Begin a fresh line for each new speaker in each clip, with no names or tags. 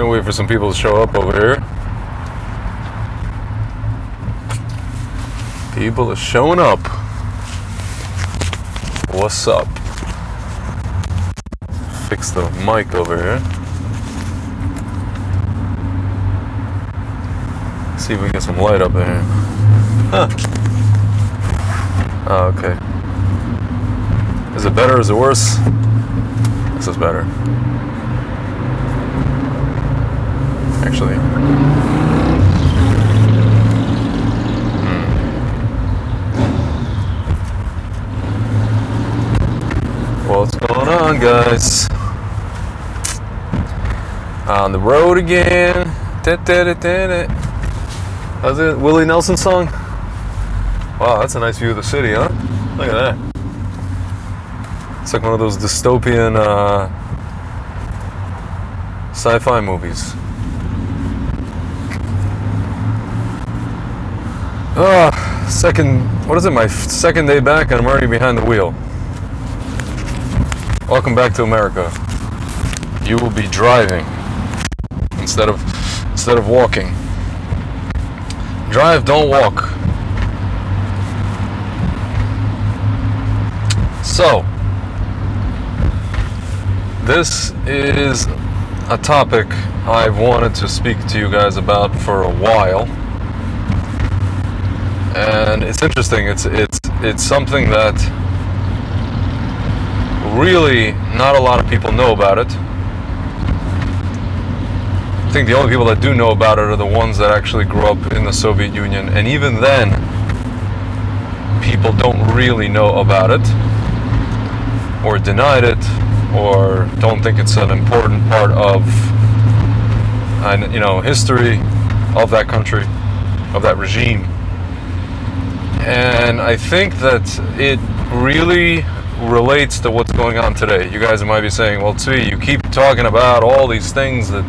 Gonna wait for some people to show up over here. People are showing up. What's up? Fix the mic over here. See if we can get some light up in here. Huh. Oh, okay. Is it better or is it worse? This is better. Actually. What's going on, guys? On the road again. How's it? Willie Nelson song? Wow, that's a nice view of the city, huh? Look at that. It's like one of those dystopian sci-fi movies. What is it, my second day back and I'm already behind the wheel. Welcome back to America. You will be driving instead of walking. Drive, don't walk. So, this is a topic I've wanted to speak to you guys about for a while. And it's interesting. It's something that really not a lot of people know about it. I think the only people that do know about it are the ones that actually grew up in the Soviet Union, and even then people don't really know about it, or denied it, or don't think it's an important part of history of that country, of that regime. And I think that it really relates to what's going on today. You guys might be saying, well, Tzvi, you keep talking about all these things that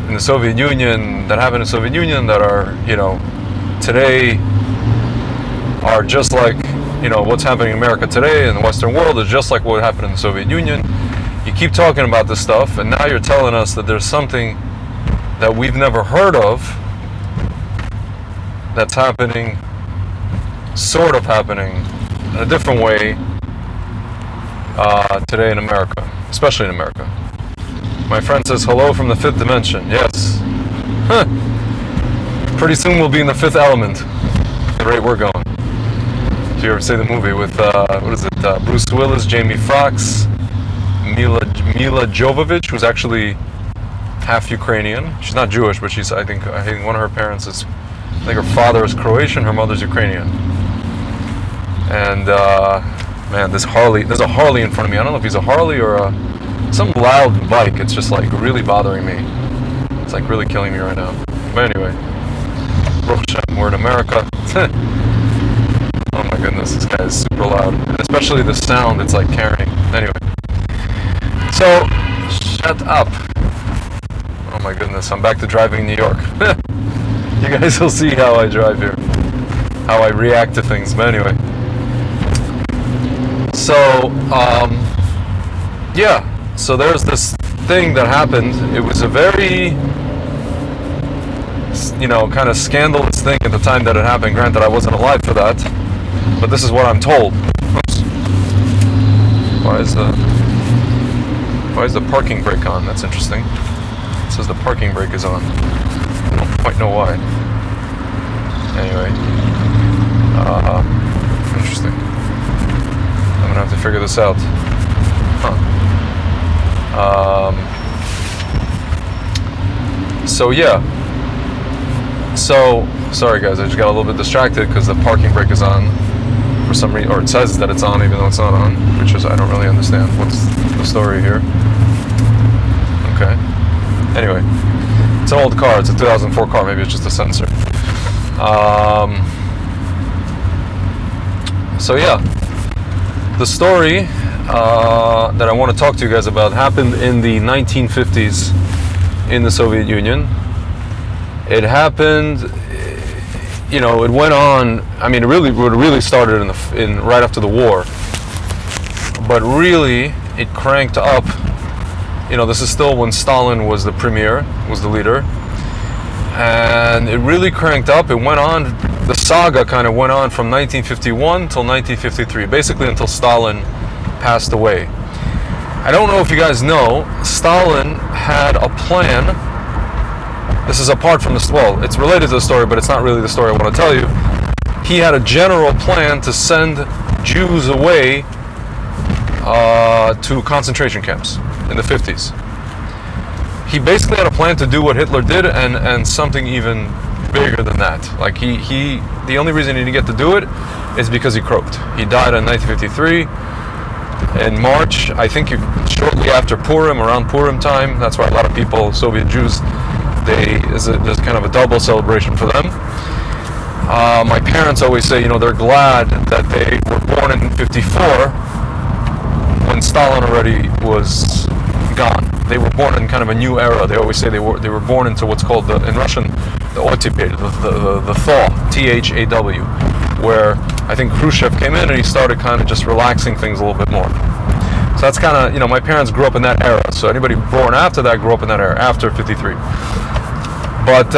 in the Soviet Union, that happened in the Soviet Union, that are, today are just like, what's happening in America today and the Western world is just like what happened in the Soviet Union. You keep talking about this stuff, and now you're telling us that there's something that we've never heard of that's happening, sort of happening, in a different way today in America, especially in America. My friend says, hello from the fifth dimension. Yes. Huh. Pretty soon we'll be in the fifth element. The rate we're going. Did you ever see the movie with, Bruce Willis, Jamie Foxx, Mila Jovovich, who's actually half Ukrainian. She's not Jewish, but I think one of her parents is, I think her father is Croatian, her mother's Ukrainian. And, man, there's a Harley in front of me. I don't know if he's a Harley or some loud bike. It's just like really bothering me. It's like really killing me right now. But anyway, we're in America. Oh my goodness, this guy is super loud. And especially the sound it's like carrying. Anyway. So, shut up. Oh my goodness, I'm back to driving New York. You guys will see how I drive here. How I react to things. But anyway. So, yeah. So there's this thing that happened. It was a very, kind of scandalous thing at the time that it happened. Granted, I wasn't alive for that. But this is what I'm told. Oops. Why is the parking brake on? That's interesting. It says the parking brake is on. I don't quite know why. Anyway. Interesting. I'm gonna have to figure this out. So yeah. So, sorry guys, I just got a little bit distracted because the parking brake is on for some reason, or it says that it's on even though it's not on, which is, I don't really understand. What's the story here? Okay. Anyway, it's an old car. It's a 2004 car. Maybe it's just a sensor. So yeah, the story that I want to talk to you guys about happened in the 1950s in the Soviet Union. It happened, it went on. I mean, it really started in right after the war, but really it cranked up This is still when Stalin was the premier, was the leader. And it really cranked up. It went on, the saga kind of went on from 1951 till 1953, basically until Stalin passed away. I don't know if you guys know, Stalin had a plan. This is apart from this, well, it's related to the story, but it's not really the story I want to tell you. He had a general plan to send Jews away to concentration camps in the 50s. He basically had a plan to do what Hitler did and something even bigger than that. Like the only reason he didn't get to do it is because he croaked. He died in 1953 in March, I think shortly after Purim, around Purim time. That's why a lot of people, Soviet Jews, there's kind of a double celebration for them. My parents always say, they're glad that they were born in 54 when Stalin already was gone. They were born in kind of a new era. They always say they were born into what's called in Russian the otteped, the thaw, THAW, where I think Khrushchev came in and he started kind of just relaxing things a little bit more. So that's kind of, my parents grew up in that era. So anybody born after that grew up in that era, after 53. But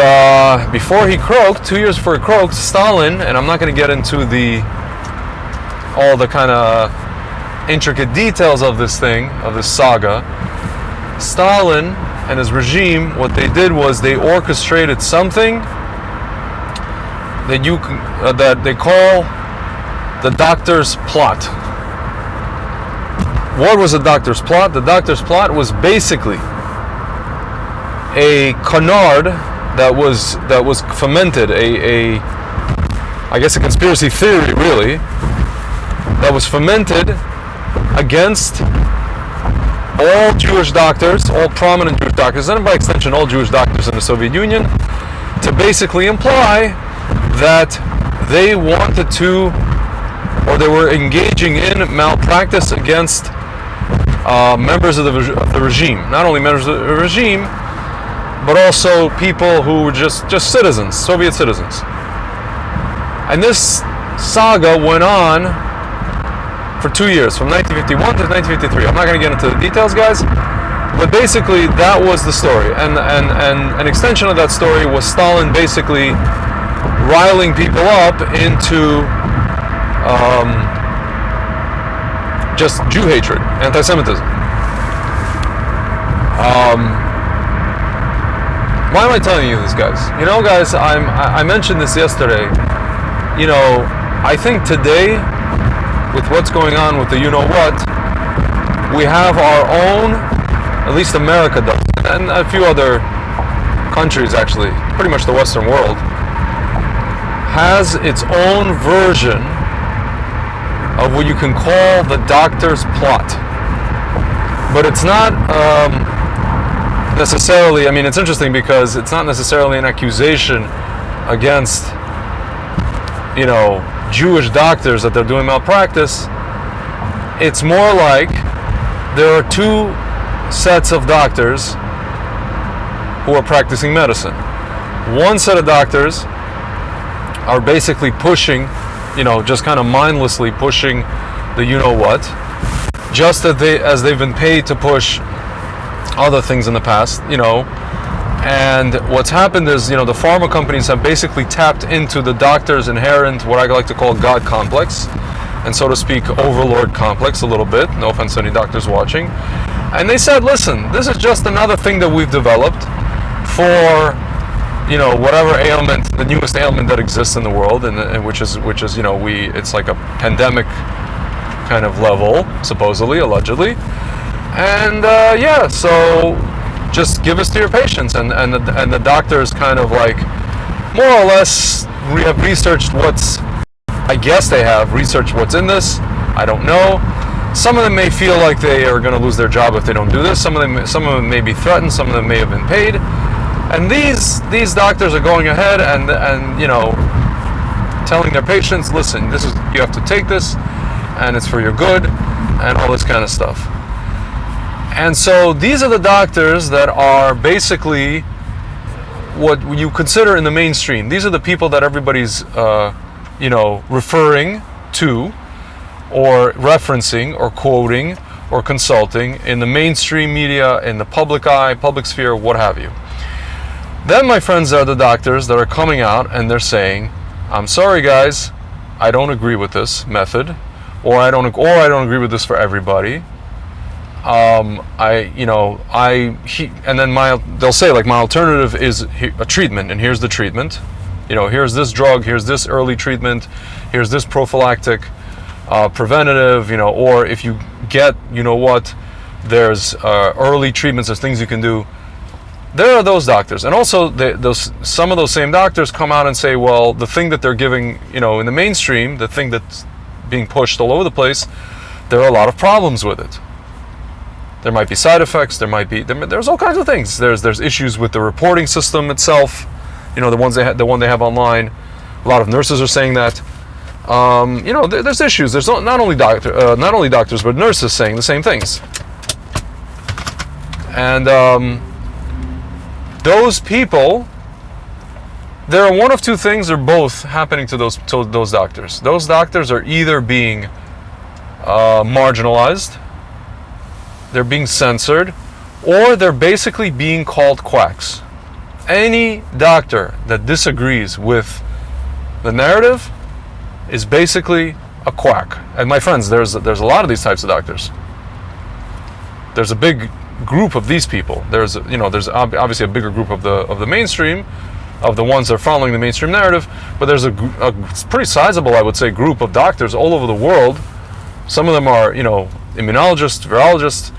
before he croaked, 2 years before he croaked, Stalin, and I'm not going to get into all the kind of intricate details of this thing, of this saga, Stalin and his regime, what they did was they orchestrated something that they call the doctor's plot. What was the doctor's plot? The doctor's plot was basically a canard that was fomented, I guess a conspiracy theory really, that was fomented against all Jewish doctors, all prominent Jewish doctors, and by extension all Jewish doctors in the Soviet Union, to basically imply that they wanted to, or they were engaging in malpractice against members of the regime. Not only members of the regime, but also people who were just citizens, Soviet citizens. And this saga went on for 2 years, from 1951 to 1953. I'm not going to get into the details, guys, but basically that was the story. And an extension of that story was Stalin basically riling people up into just Jew hatred, anti-Semitism. Why am I telling you this, guys? Guys, I mentioned this yesterday. I think today, with what's going on with the you-know-what, we have our own, at least America does, and a few other countries actually, pretty much the Western world, has its own version of what you can call the doctor's plot. But it's not necessarily, it's interesting because it's not necessarily an accusation against, Jewish doctors that they're doing malpractice. It's more like there are two sets of doctors who are practicing medicine. One set of doctors are basically pushing, just kind of mindlessly pushing the you-know-what, just as they've been paid to push other things in the past, And what's happened is, the pharma companies have basically tapped into the doctor's inherent, what I like to call God complex, and so to speak, overlord complex a little bit. No offense to any doctors watching. And they said, listen, this is just another thing that we've developed for, whatever ailment, the newest ailment that exists in the world, and which is, it's like a pandemic kind of level, supposedly, allegedly. And so just give us to your patients, and the doctors kind of like more or less have researched I guess they have researched what's in this. I don't know. Some of them may feel like they are going to lose their job if they don't do this. Some of them may be threatened. Some of them may have been paid. And these doctors are going ahead and telling their patients, listen, you have to take this, and it's for your good, and all this kind of stuff. And so these are the doctors that are basically what you consider in the mainstream. These are the people that everybody's, referring to, or referencing, or quoting, or consulting in the mainstream media, in the public eye, public sphere, what have you. Then, my friends, are the doctors that are coming out and they're saying, I'm sorry guys, I don't agree with this method, or I don't agree with this for everybody. And then they'll say, like, my alternative is a treatment, and here's the treatment. Here's this drug, here's this early treatment, here's this prophylactic, preventative, or if you get, there's early treatments, there's things you can do. There are those doctors. And also, some of those same doctors come out and say, well, the thing that they're giving, in the mainstream, the thing that's being pushed all over the place, there are a lot of problems with it. There might be side effects, there's all kinds of things. There's issues with the reporting system itself, the one they have online. A lot of nurses are saying that. There's issues. There's not only doctors, but nurses saying the same things. And those people, there are one of two things or both happening to those doctors. Those doctors are either being marginalized, they're being censored, or they're basically being called quacks. Any doctor that disagrees with the narrative is basically a quack. And my friends, there's a lot of these types of doctors. There's a big group of these people. There's obviously a bigger group of the mainstream, of the ones that are following the mainstream narrative, but there's a pretty sizable, I would say, group of doctors all over the world. Some of them are, immunologists, virologists,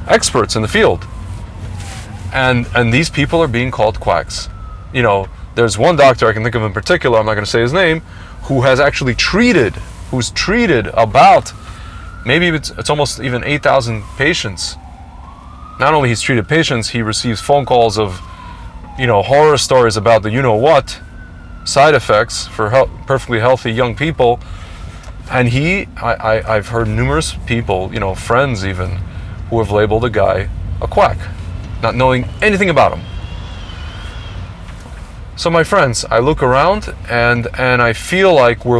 experts in the field. And these people are being called quacks. There's one doctor I can think of in particular, I'm not going to say his name, who has actually who's treated about, maybe it's almost even 8,000 patients. Not only he's treated patients, he receives phone calls of, horror stories about the what side effects for perfectly healthy young people. And I've heard numerous people, friends even, who have labeled a guy a quack, not knowing anything about him. So my friends, I look around and I feel like we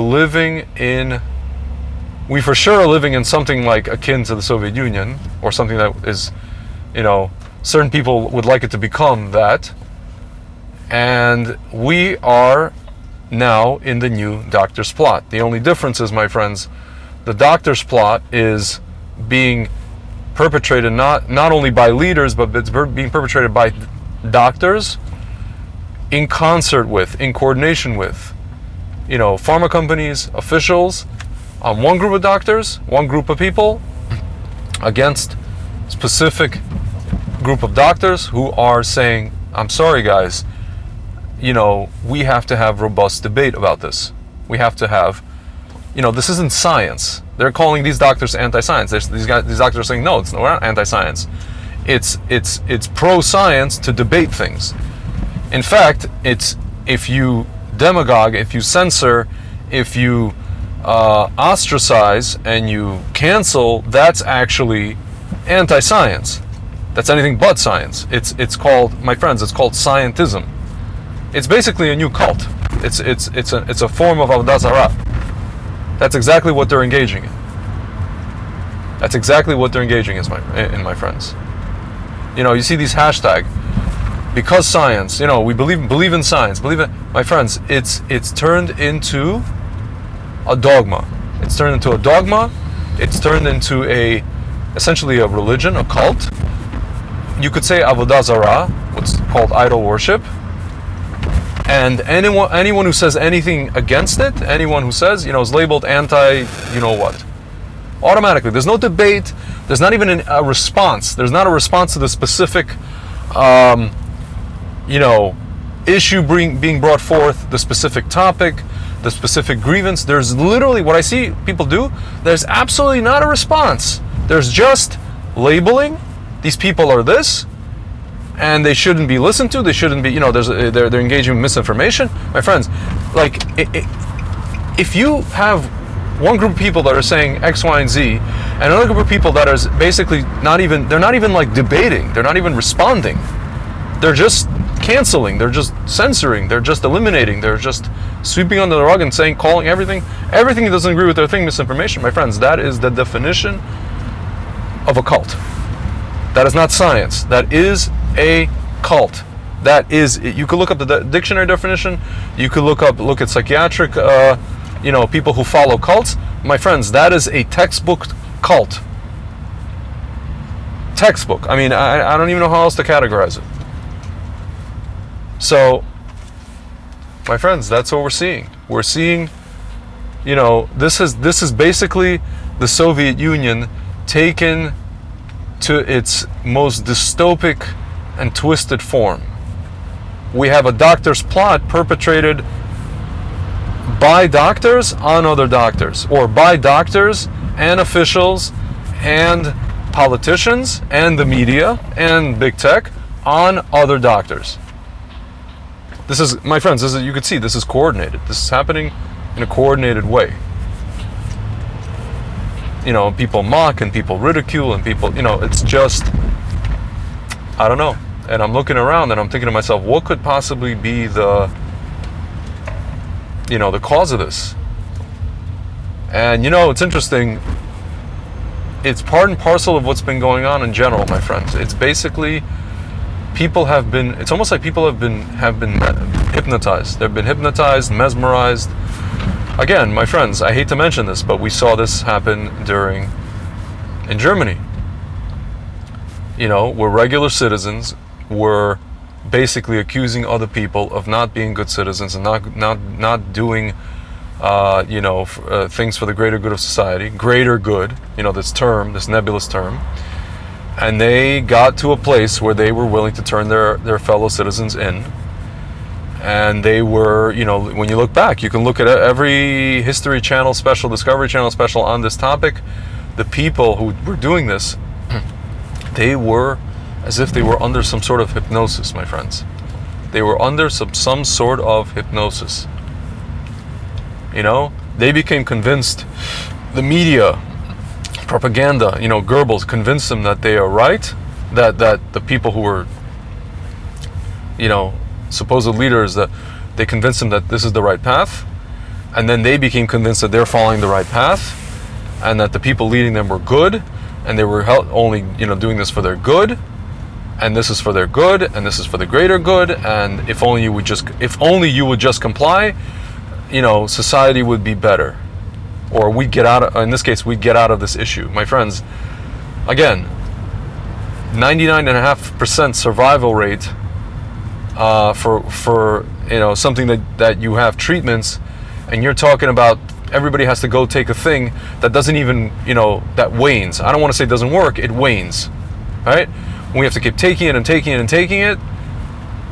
for sure are living in something like akin to the Soviet Union, or something that is, certain people would like it to become that. And we are now in the new doctor's plot. The only difference is, my friends, the doctor's plot is being perpetrated not only by leaders, but it's being perpetrated by doctors in concert with, in coordination with, pharma companies, officials, on one group of doctors, one group of people, against specific group of doctors who are saying, I'm sorry guys, we have to have robust debate about this. We have to have, this isn't science. They're calling these doctors anti-science. These doctors are saying, no, we're not anti-science. It's pro-science to debate things. In fact, it's, if you demagogue, if you censor, if you ostracize and you cancel, that's actually anti-science. That's anything but science. It's called, my friends, it's called scientism. It's basically a new cult. It's a form of avodah zarah. That's exactly what they're engaging in. That's exactly what they're engaging in, my friends. You see these hashtag, because science, we believe in science, my friends, it's turned into a dogma. It's turned into a dogma. It's turned into essentially a religion, a cult. You could say avodah zarah, what's called idol worship. And anyone who says anything against it, anyone who says, is labeled anti, what, automatically. There's no debate. There's not even a response. There's not a response to the specific, issue being brought forth, the specific topic, the specific grievance. There's literally, what I see people do, there's absolutely not a response. There's just labeling. These people are this, and they shouldn't be listened to. They shouldn't be, they're engaging in misinformation. My friends, like, if you have one group of people that are saying X, Y, and Z, and another group of people that are basically they're not even like debating, they're not even responding. They're just canceling, they're just censoring, they're just eliminating, they're just sweeping under the rug and calling everything that doesn't agree with their thing misinformation. My friends, that is the definition of a cult. That is not science. That is a cult. That is, you could look up the dictionary definition. You could look at psychiatric, people who follow cults. My friends, that is a textbook cult. Textbook. I mean, I don't even know how else to categorize it. So, my friends, that's what we're seeing. We're seeing, this is basically the Soviet Union taken to its most dystopic and twisted form. We have a doctor's plot perpetrated by doctors on other doctors, or by doctors and officials and politicians and the media and big tech on other doctors. This is, my friends, you can see this is coordinated. This is happening in a coordinated way. People mock and people ridicule and people, it's just, I don't know. And I'm looking around and I'm thinking to myself, what could possibly be the cause of this? And it's interesting. It's part and parcel of what's been going on in general, my friends. It's basically it's almost like people have been hypnotized. They've been hypnotized, mesmerized. Again, my friends, I hate to mention this, but we saw this happen in Germany. Where regular citizens were basically accusing other people of not being good citizens and not doing things for the greater good of society. Greater good, this nebulous term. And they got to a place where they were willing to turn their fellow citizens in. And they were, when you look back, you can look at every History Channel special, Discovery Channel special on this topic. The people who were doing this, they were as if they were under some sort of hypnosis, my friends. They were under some sort of hypnosis. They became convinced. The media, propaganda, Goebbels convinced them that they are right, that the people who were, supposed leaders, that they convinced them that this is the right path, and then they became convinced that they're following the right path, and that the people leading them were good, and they were only doing this for their good, and this is for their good, and this is for the greater good, and if only you would just comply, society would be better, or we'd get out of this issue. My friends, again, 99.5% survival rate for something that you have treatments, and you're talking about everybody has to go take a thing that doesn't even, that wanes. I don't want to say it doesn't work, it wanes, right? We have to keep taking it and taking it and taking it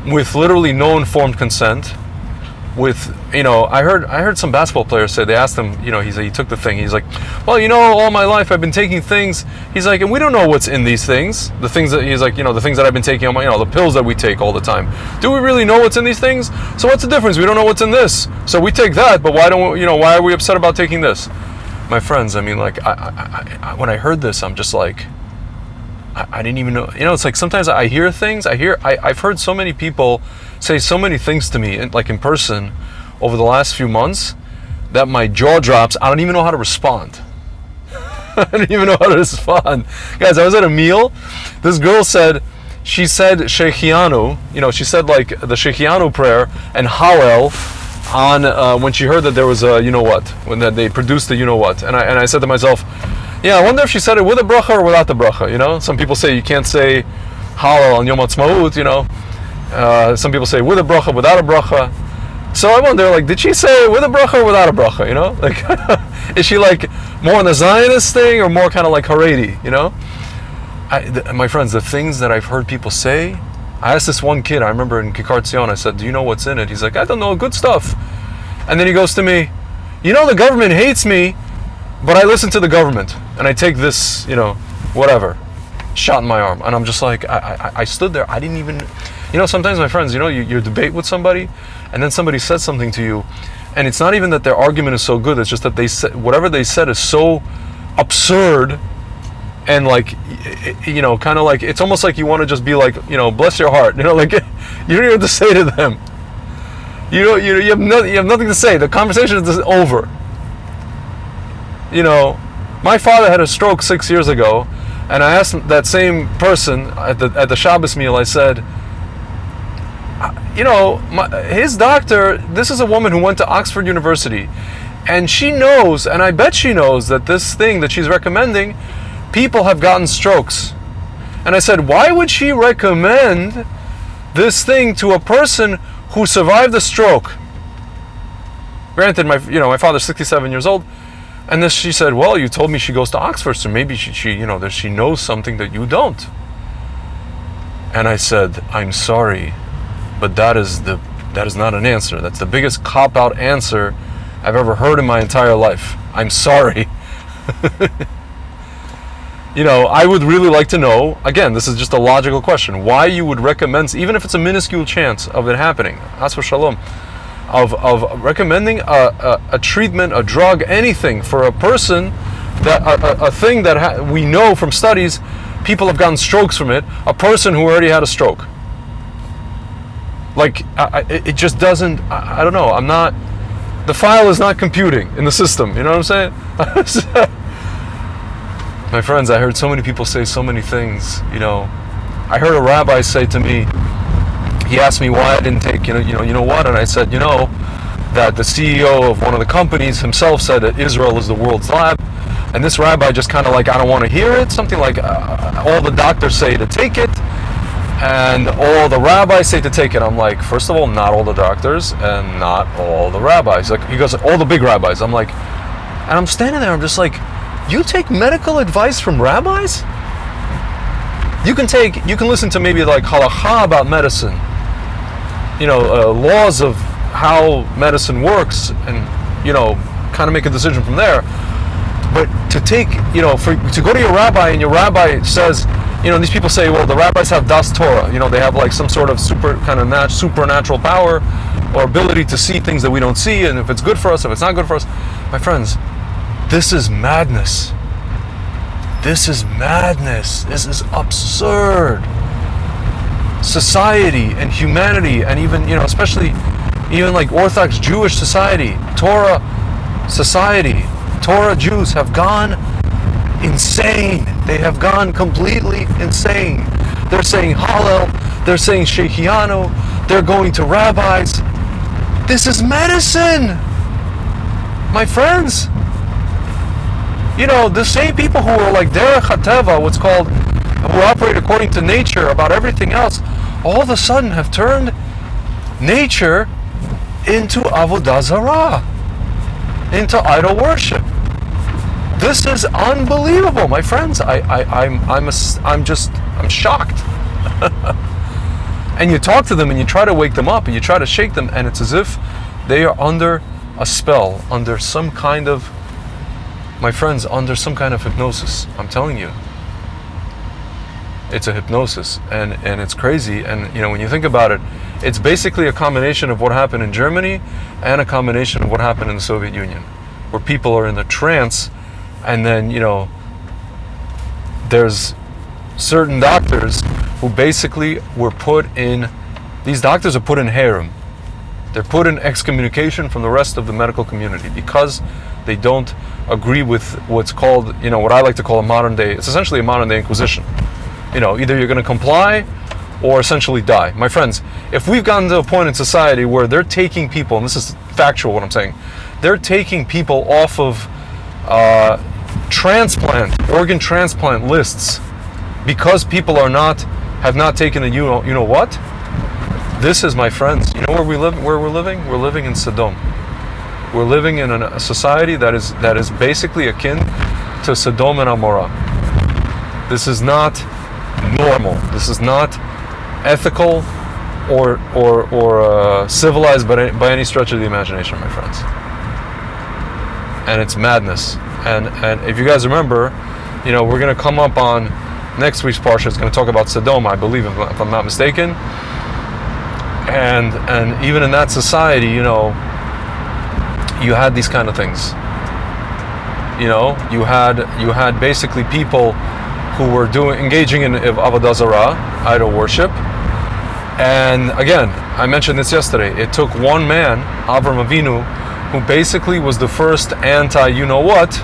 with literally no informed consent. With, I heard some basketball players say, they asked him, he took the thing, he's like, well, all my life I've been taking things, he's like, and we don't know what's in these things, the things that, he's like, the things that I've been taking on my, the pills that we take all the time, do we really know what's in these things? So what's the difference? We don't know what's in this, so we take that, but why are we upset about taking this? My friends, I mean, like, I when I heard this, I'm just like, I didn't even know, it's like sometimes I hear things, I've heard so many people say so many things to me, like in person, over the last few months, that my jaw drops. I don't even know how to respond. I don't even know how to respond. Guys, I was at a meal, this girl she said Shechianu, she said like the Shechianu prayer and Hallel on, when she heard that there was a when they produced the and I said to myself, yeah, I wonder if she said it with a bracha or without the bracha, Some people say you can't say Hallel on Yom Ha'atzmaut, some people say with a bracha, without a bracha. So I wonder, like, did she say it with a bracha or without a bracha, Like, is she like more on the Zionist thing or more kind of like Haredi, My friends, the things that I've heard people say, I asked this one kid, I remember in Kikar Tzion, I said, do you know what's in it? He's like, I don't know, good stuff. And then he goes to me, the government hates me, but I listen to the government, and I take this, whatever, shot in my arm. And I'm just like, I stood there, I didn't even, sometimes, my friends, you debate with somebody, and then somebody says something to you, and it's not even that their argument is so good, it's just that they said, whatever they said is so absurd, and like, kind of like, it's almost like you want to just be like, bless your heart, like, you don't even have to say to them. You have nothing to say. The conversation is over. My father had a stroke 6 years ago, And I asked that same person at the Shabbos meal, I said, his doctor, this is a woman who went to Oxford University, and she knows, and I bet she knows, that this thing that she's recommending, people have gotten strokes. And I said, why would she recommend this thing to a person who survived a stroke? Granted, my father's 67 years old, and she said, well, you told me she goes to Oxford, so maybe she knows something that you don't. And I said, I'm sorry, but that is not an answer. That's the biggest cop-out answer I've ever heard in my entire life. I'm sorry. I would really like to know, again, this is just a logical question, why you would recommend, even if it's a minuscule chance of it happening, as for shalom, of recommending a treatment, a drug, anything for a person, that a thing that we know from studies, people have gotten strokes from it, a person who already had a stroke. Like, it just doesn't, I don't know, the file is not computing in the system, you know what I'm saying? My friends, I heard so many people say so many things, I heard a rabbi say to me, he asked me why I didn't take, you know what, and I said, that the CEO of one of the companies himself said that Israel is the world's lab, and this rabbi just kind of like, I don't want to hear it, something like, all the doctors say to take it, and all the rabbis say to take it. I'm like, first of all, not all the doctors, and not all the rabbis. Like, he goes, all the big rabbis. I'm like, and I'm standing there, I'm just like, you take medical advice from rabbis? You can listen to maybe like halakha about medicine, laws of how medicine works, and kind of make a decision from there. But to take, to go to your rabbi, and your rabbi says, these people say, well, the rabbis have das Torah, they have like some sort of supernatural power or ability to see things that we don't see, and if it's good for us, if it's not good for us. My friends, this is madness. This is madness. This is absurd. Society and humanity, and even, especially even like Orthodox Jewish society, Torah society, Torah Jews have gone insane. They have gone completely insane. They're saying Hallel, they're saying Shechianu, they're going to rabbis. This is medicine, my friends. The same people who are like Derech HaTeva, what's called, who operate according to nature about everything else, all of a sudden have turned nature into Avodah Zarah, into idol worship. This is unbelievable, my friends. I'm shocked. And you talk to them and you try to wake them up and you try to shake them, and it's as if they are under a spell, under some kind of, my friends, under some kind of hypnosis. I'm telling you, it's a hypnosis, and it's crazy. And when you think about it, it's basically a combination of what happened in Germany and a combination of what happened in the Soviet Union, where people are in the trance, and then there's certain doctors who basically were put in, these doctors are put in harem. They're put in excommunication from the rest of the medical community because they don't agree with what's called, what I like to call a modern day, it's essentially a modern day inquisition. Either you're going to comply or essentially die. My friends, if we've gotten to a point in society where they're taking people, and this is factual what I'm saying, they're taking people off of organ transplant lists because people have not taken the you know what? This is, my friends, where we're living? We're living in Sodom. We're living in a society that is basically akin to Sodom and Amorah. This is not normal. This is not ethical or civilized by any stretch of the imagination, my friends. And it's madness. And if you guys remember, we're going to come up on next week's parsha. It's going to talk about Sodom, I believe, if I'm not mistaken. And even in that society, you had these kind of things. You had basically people who were engaging in Avodah Zarah, idol worship. And again, I mentioned this yesterday. It took one man, Avram Avinu, who basically was the first anti-you-know-what,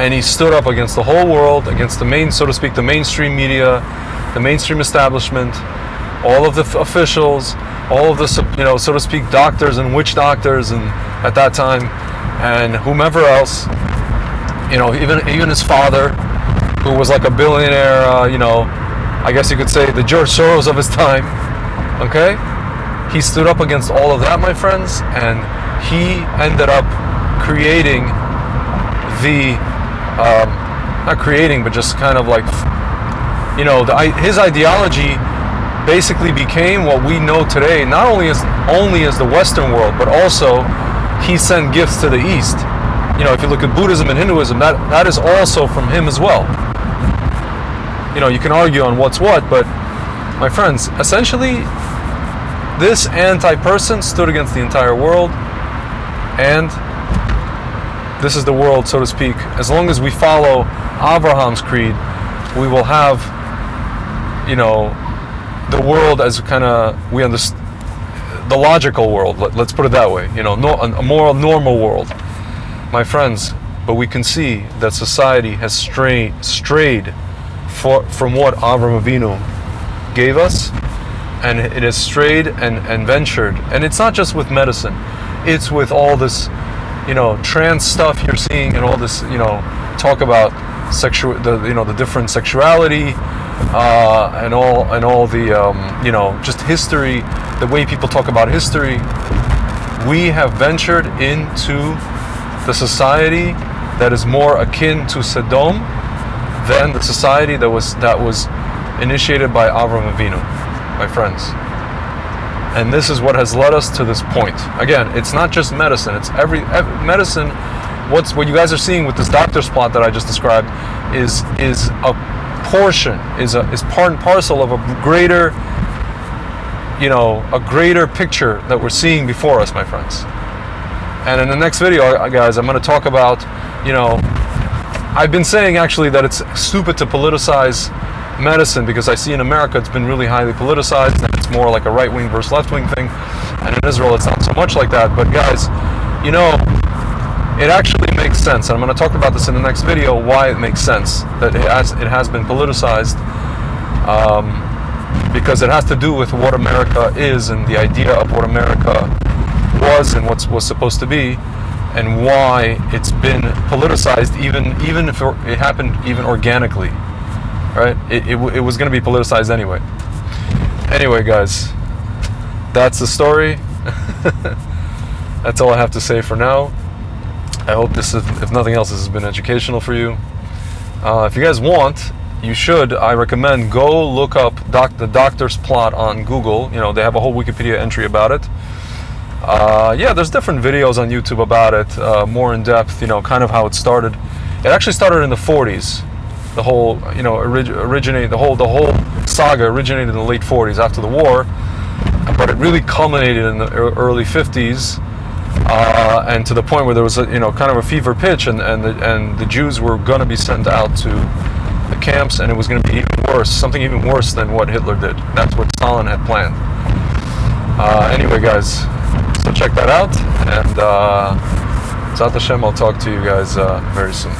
and he stood up against the whole world, against the so to speak, the mainstream media, the mainstream establishment, all of the officials, all of the, so to speak, doctors and witch doctors, and at that time, and whomever else, even his father, who was like a billionaire, I guess you could say the George Soros of his time. Okay, he stood up against all of that, my friends, and he ended up creating not creating, but just kind of like, his ideology basically became what we know today, not only as the Western world, but also he sent gifts to the East. If you look at Buddhism and Hinduism, that is also from him as well. You can argue on what's what, but my friends, essentially, this anti-person stood against the entire world, and this is the world, so to speak. As long as we follow Abraham's creed, we will have, the world as kind of, we understand, the logical world, let's put it that way, a more normal world. My friends, but we can see that society has strayed from what Avram Avinu gave us, and it has strayed and ventured. And it's not just with medicine, it's with all this, trans stuff you're seeing, and all this, talk about the different sexuality, and all the, just history, the way people talk about history. We have ventured into the society that is more akin to Sodom than the society that was initiated by Avram Avinu, my friends. And this is what has led us to this point. Again, it's not just medicine, it's every medicine. What you guys are seeing with this doctor's plot that I just described is a portion, is part and parcel of a greater picture that we're seeing before us, my friends. And in the next video, guys, I'm going to talk about, I've been saying actually that it's stupid to politicize medicine, because I see in America it's been really highly politicized, and it's more like a right-wing versus left-wing thing, and in Israel it's not so much like that. But guys, it actually makes sense, and I'm going to talk about this in the next video, why it makes sense that it has been politicized, because it has to do with what America is, and the idea of what America was and what was supposed to be, and why it's been politicized, even if it happened even organically, right? It was going to be politicized anyway. Anyway, guys, that's the story. That's all I have to say for now. I hope this, if nothing else, this has been educational for you. If you guys want, you should, I recommend, go look up the doctor's plot on Google. They have a whole Wikipedia entry about it. There's different videos on YouTube about it, more in depth, kind of how it started. It actually started in the 40s. The whole, the whole saga originated in the late 40s after the war, but it really culminated in the early 50s, and to the point where there was kind of a fever pitch, and the Jews were going to be sent out to the camps, and it was going to be even worse, something even worse than what Hitler did. That's what Stalin had planned. Anyway, guys, so check that out, and Zat Hashem, I'll talk to you guys very soon.